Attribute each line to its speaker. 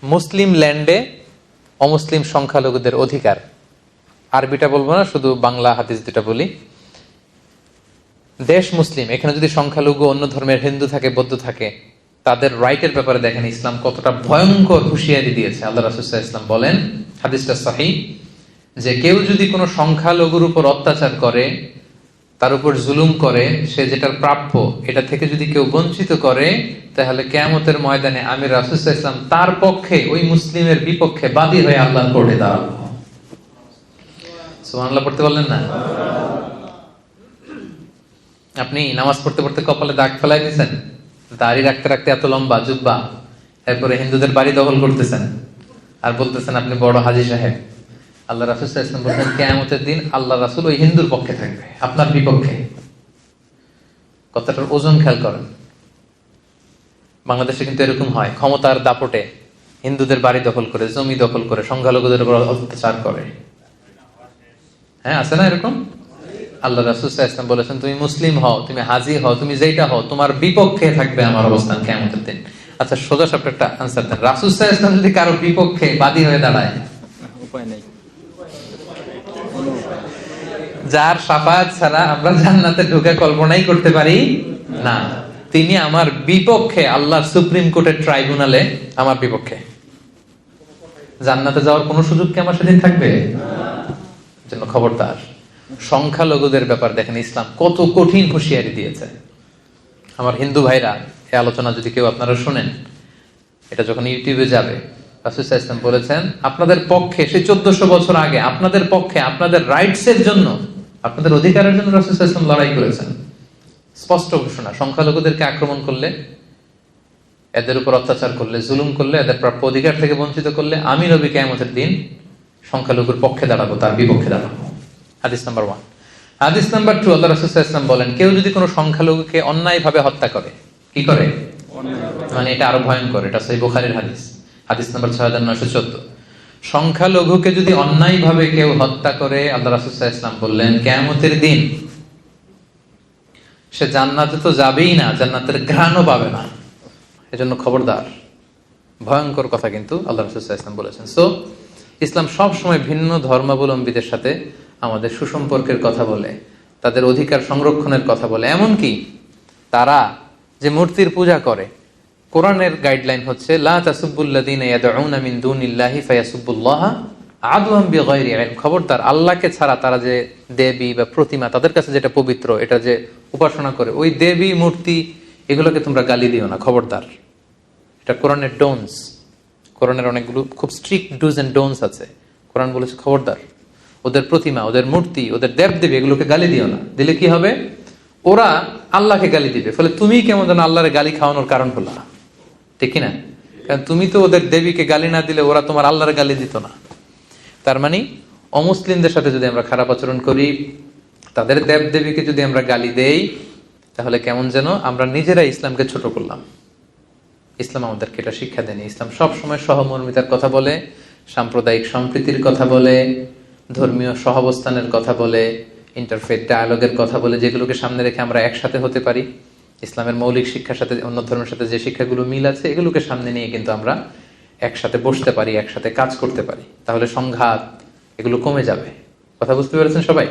Speaker 1: মুসলিম ল্যান্ডে অমুসলিম সংখ্যালঘুদের অধিকার। আরবিটা বলবো না, শুধু বাংলা হাদিস দুটা বলি। দেশ মুসলিম, এখানে যদি সংখ্যালঘু অন্য ধর্মের হিন্দু থাকে, বৌদ্ধ থাকে, তাদের রাইটের ব্যাপারে দেখেন ইসলাম কতটা ভয়ঙ্কর হুঁশিয়ারি দিয়েছে। আল্লাহ রাসূল সাল্লাল্লাহু আলাইহি ওয়াসাল্লাম বলেন, হাদিসটা সহিহ, যে কেউ যদি কোনো সংখ্যালঘুর উপর অত্যাচার করে, তার উপর জুলুম করে, সে যেটার প্রাপ্য এটা থেকে যদি কেউ বঞ্চিত করে, তাহলে কিয়ামতের ময়দানে আমি রাসূল সাল্লাল্লাহু আলাইহি ওয়াসাল্লাম তার পক্ষে, ওই মুসলিমের বিপক্ষে বাদী হয়ে আল্লাহর কোর্টে দাঁড়াবো। সুবহানাল্লাহ পড়তে বললেন না? আপনি নামাজ পড়তে পড়তে কপালে দাগ ফেলাই দিয়েছেন, দাড়ি রাখতে রাখতে এত লম্বা জুব্বা, এরপরে হিন্দুদের বাড়ি দখল করতেছেন আর বলতেছেন আপনি বড় হাজী সাহেব। আল্লাহ রাসূল সাল্লাল্লাহু আলাইহি ওয়াসাল্লাম বলেন কিয়ামতের দিন আল্লাহ রাসূল ওই হিন্দুর পক্ষে থাকবে, আপনার বিপক্ষে। কথাটার ওজন খেয়াল করেন। বাংলাদেশে কিন্তু এরকম হয়, ক্ষমতার দাপটে হিন্দুদের বাড়ি দখল করে, জমি দখল করে, সংখ্যালঘুদের উপর অত্যাচার করে। হ্যাঁ, আছে না এরকম? আল্লাহ রাসূল সাল্লাল্লাহু আলাইহি ওয়াসাল্লাম বলেছেন তুমি মুসলিম হও, তুমি হাজী হও, তুমি যেটা হও, তোমার বিপক্ষে থাকবে আমার অবস্থান কিয়ামতের দিন। আচ্ছা, সোজা সাপটা একটা আনসার দেন। রাসূল সাল্লাল্লাহু আলাইহি ওয়াসাল্লাম যদি কারো বিপক্ষে বাদী হয়ে দাঁড়ায়, উপায় নেই। যার শাফাআত ছাড়া আমরা জান্নাতে ঢোকা কল্পনাই করতে পারি না, তিনি আমার বিপক্ষে, আল্লাহর সুপ্রিম কোর্টের ট্রাইব্যুনালে আমার বিপক্ষে। জান্নাতে যাওয়ার কোন সুযোগ কি আমার সেদিন থাকবে? জন্য খবরদার। সংখ্যালঘুদের ব্যাপার দেখেন ইসলাম কত কঠিন হুঁশিয়ারি দিয়েছে। আমার হিন্দু ভাইরা, এই আলোচনা যদি কেউ আপনারা শুনেন, এটা যখন ইউটিউবে যাবে, রাসূল সাল্লাল্লাহু আলাইহি ওয়াসাল্লাম বলেছেন আপনাদের পক্ষে, সে 1400 বছর আগে আপনাদের পক্ষে, আপনাদের রাইটস এর জন্য, আপনাদের অধিকারের জন্য রাসূল সাল্লাল্লাহু আলাইহি ওয়াসাল্লাম লড়াই করেছেন। স্পষ্ট ঘোষণা। সংখ্যালঘুদেরকে আক্রমণ করলে, এদের উপর অত্যাচার করলে, জুলুম করলে, এদের প্রাপ্য অধিকার থেকে বঞ্চিত করলে, আমি নবী কিয়ামতের দিন সংখ্যালঘুর পক্ষে দাঁড়াবো, তার বিপক্ষে দাঁড়াবো। হাদিস নাম্বার 1। হাদিস নাম্বার 2, আল্লাহ রাসূল সাল্লাল্লাহু আলাইহি ওয়াসাল্লাম বলেন কেউ যদি কোনো সংখ্যালঘুকে অন্যায়ভাবে হত্যা করে, কি করে? মানে এটা আরো ভয়ঙ্কর, এটা সহিহ বুখারীর হাদিস, হাদিস নাম্বার 6914। সংখ্যালঘুকে যদি অন্যায়ভাবে কেউ হত্যা করে, আল্লাহ রাসূল সাল্লাল্লাহু আলাইহি ওয়াসাল্লাম বললেন কিয়ামতের দিন সে জান্নাতে তো যাবেই না, জান্নাতের ঘ্রাণও পাবে না। এজন্য খবরদার, ভয়ঙ্কর কথা কিন্তু আল্লাহ রাসূল সাল্লাল্লাহু আলাইহি ওয়াসাল্লাম বলেছেন। সো ইসলাম সব সময় ভিন্ন ধর্মাবলম্বীদের সাথে আমাদের সুসম্পর্কের কথা বলে, তাদের অধিকার সংরক্ষণের কথা বলে। এমনকি তারা যে মূর্তির পূজা করে, কোরআনের গাইডলাইন হচ্ছে লা তাসুব্বুল্লাযীনা ইয়াদউনা মিন দুনিল্লাহি ফায়াসুব্বুল্লাহা আদওয়ান বিগাইরি ইলম। খবরদার, আল্লাহকে ছাড়া তারা যে দেবী বা প্রতিমা, তাদের কাছে যেটা পবিত্র, এটা যে উপাসনা করে, ওই দেবী মূর্তি এগুলোকে তোমরা গালি দিও না, খবরদার। এটা কোরআনের ডোনস। কোরআনের অনেকগুলো খুব স্ট্রিক্ট ডুজ এন্ড ডোনস আছে। কোরআন বলেছে খবরদার, ওদের প্রতিমা, ওদের মূর্তি, ওদের দেবদেবী এগুলোকে গালি দিও না। দিলে কি হবে? ওরা আল্লাহকে গালি দিবে, ফলে তুমি কেমন যেন আল্লাহরে গালি খাওয়ানোর কারণ হলা, ঠিক কিনা? কারণ তুমি তো ওদের দেবীকে গালি না দিলে ওরা তোমার আল্লাহর গালি দিত না। তার মানে অমুসলিমদের সাথে যদি আমরা খারাপ আচরণ করি, তাদের দেবদেবীকে যদি আমরা গালি দেই, তাহলে কেমন যেন আমরা নিজেরা ইসলামকে ছোট করলাম। ইসলাম আমাদেরকে এটা শিক্ষা দেয়নি। ইসলাম সবসময় সহমর্মিতার কথা বলে, সাম্প্রদায়িক সম্প্রীতির কথা বলে, ধর্মীয় সহাবস্থানের কথা বলে, ইন্টারফেথ ডায়ালগের কথা বলে, যেগুলোকে সামনে রেখে আমরা একসাথে হতে পারি। ইসলামের মৌলিক শিক্ষার সাথে অন্য ধর্মের সাথে যে শিক্ষাগুলো মিল আছে, এগুলোকে সামনে নিয়ে কিন্তু আমরা একসাথে বসতে পারি, একসাথে কাজ করতে পারি। তাহলে সংঘাত এগুলো কমে যাবে। কথা বুঝতে পেরেছেন সবাই?